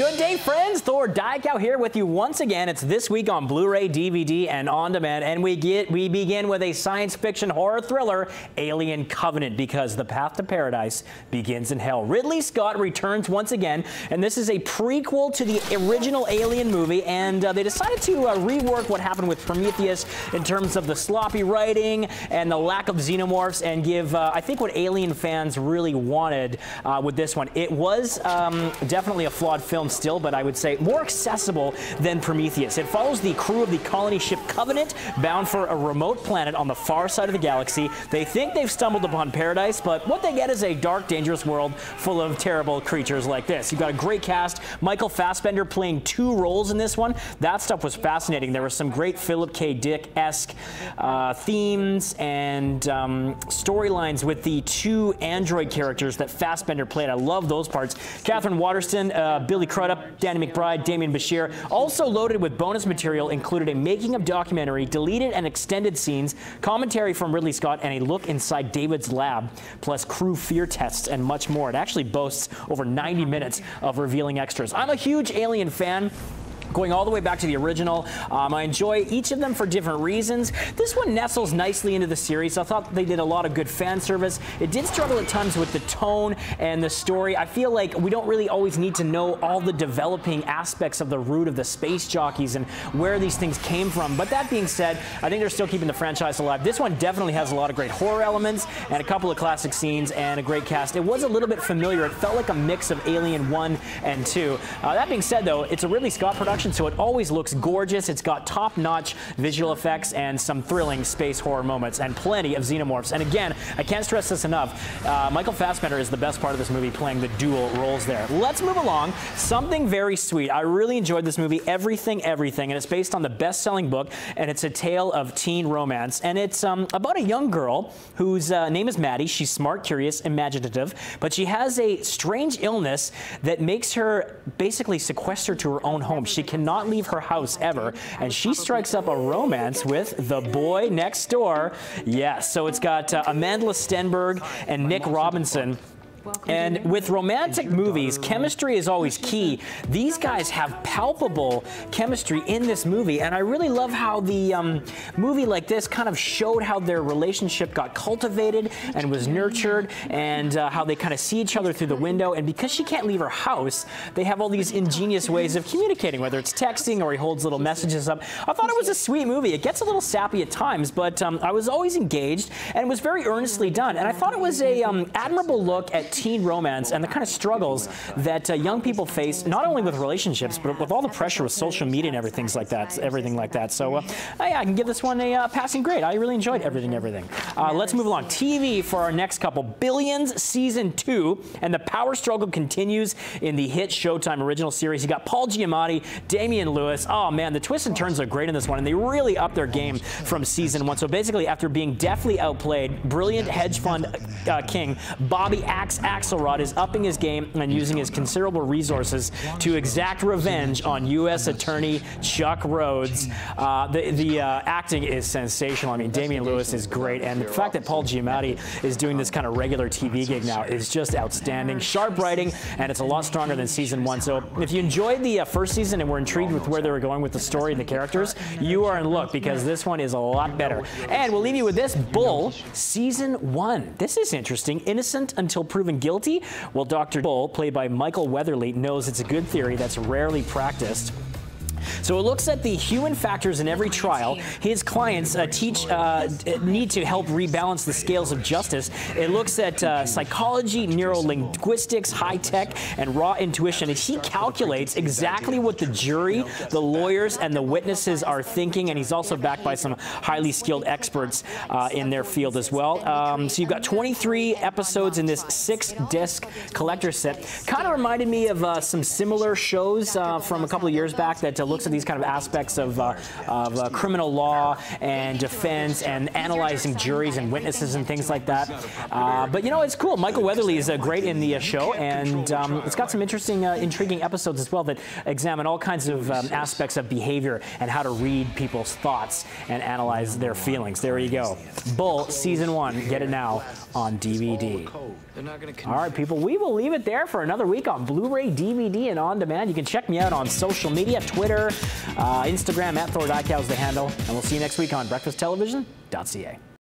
Good day, friends. Thor Dykow here with you once again. It's this week on Blu-ray, DVD, and on demand, and we begin with a science fiction horror thriller, Alien Covenant, because the path to paradise begins in hell. Ridley Scott returns once again, and this is a prequel to the original Alien movie, and they decided to rework what happened with Prometheus in terms of the sloppy writing and the lack of xenomorphs, and give, I think, what Alien fans really wanted with this one. It was definitely a flawed film still, but I would say more accessible than Prometheus. It follows the crew of the colony ship Covenant, bound for a remote planet on the far side of the galaxy. They think they've stumbled upon paradise, but what they get is a dark, dangerous world full of terrible creatures like this. You've got a great cast. Michael Fassbender playing two roles in this one. That stuff was fascinating. There were some great Philip K. Dick-esque themes and storylines with the two android characters that Fassbender played. I love those parts. Catherine Waterston, Billy Crudup, Danny McBride, Damien Bashir. Also loaded with bonus material included a making-of documentary, deleted and extended scenes, commentary from Ridley Scott, and a look inside David's lab, plus crew fear tests and much more. It actually boasts over 90 minutes of revealing extras. I'm a huge Alien fan, going all the way back to the original. I enjoy each of them for different reasons. This one nestles nicely into the series. I thought they did a lot of good fan service. It did struggle at times with the tone and the story. I feel like we don't really always need to know all the developing aspects of the root of the space jockeys and where these things came from. But that being said, I think they're still keeping the franchise alive. This one definitely has a lot of great horror elements and a couple of classic scenes and a great cast. It was a little bit familiar. It felt like a mix of Alien 1 and 2. That being said, though, it's a Ridley Scott production, so it always looks gorgeous. It's got top-notch visual effects and some thrilling space horror moments and plenty of xenomorphs. And again, I can't stress this enough, Michael Fassbender is the best part of this movie, playing the dual roles there. Let's move along. Something very sweet. I really enjoyed this movie, Everything, Everything, and it's based on the best-selling book, and it's a tale of teen romance. And it's about a young girl whose name is Maddie. She's smart, curious, imaginative, but she has a strange illness that makes her basically sequestered to her own home. She cannot leave her house ever, and she strikes up a romance with the boy next door. Yes, so it's got Amanda Stenberg and Nick Robinson. And with romantic movies, chemistry is always key. These guys have palpable chemistry in this movie, and I really love how the movie like this kind of showed how their relationship got cultivated and was nurtured, and how they kind of see each other through the window. And because she can't leave her house, they have all these ingenious ways of communicating, whether it's texting or he holds little messages up. I thought it was a sweet movie. It gets a little sappy at times, but I was always engaged, and it was very earnestly done. And I thought it was a admirable look at teen romance and the kind of struggles that young people face, not only with relationships, but with all the pressure with social media and everything like that. So I can give this one a passing grade. I really enjoyed Everything, Everything. Let's move along. TV for our next couple. Billions Season 2, and the power struggle continues in the hit Showtime original series. You got Paul Giamatti, Damian Lewis. Oh man, the twists and turns are great in this one, and they really up their game from Season 1. So basically, after being deftly outplayed, brilliant hedge fund king Bobby Axelrod is upping his game and using his considerable resources to exact revenge on U.S. Attorney Chuck Rhodes. The acting is sensational. I mean, Damian Lewis is great, and the fact that Paul Giamatti is doing this kind of regular TV gig now is just outstanding. Sharp writing, and it's a lot stronger than Season 1. So if you enjoyed the first season and were intrigued with where they were going with the story and the characters, you are in luck, because this one is a lot better. And we'll leave you with this, Bull, Season 1. This is interesting. Innocent until proven guilty? Well, Dr. Bull, played by Michael Weatherly, knows it's a good theory that's rarely practiced. So it looks at the human factors in every trial. His clients need to help rebalance the scales of justice. It looks at psychology, neurolinguistics, high-tech, and raw intuition. And he calculates exactly what the jury, the lawyers, and the witnesses are thinking. And he's also backed by some highly skilled experts in their field as well. So you've got 23 episodes in this 6-disc collector set. Kind of reminded me of some similar shows from a couple of years back that looks at these kind of aspects of criminal law and defense and analyzing juries and witnesses and things like that. But you know, it's cool. Michael Weatherly is great in the show, and it's got some interesting, intriguing episodes as well that examine all kinds of aspects of behavior and how to read people's thoughts and analyze their feelings. There you go. Bull Season 1. Get it now on DVD. All right, people, we will leave it there for another week on Blu-ray, DVD, and on demand. You can check me out on social media, Twitter, Instagram, @Thor is the handle, and we'll see you next week on breakfasttelevision.ca.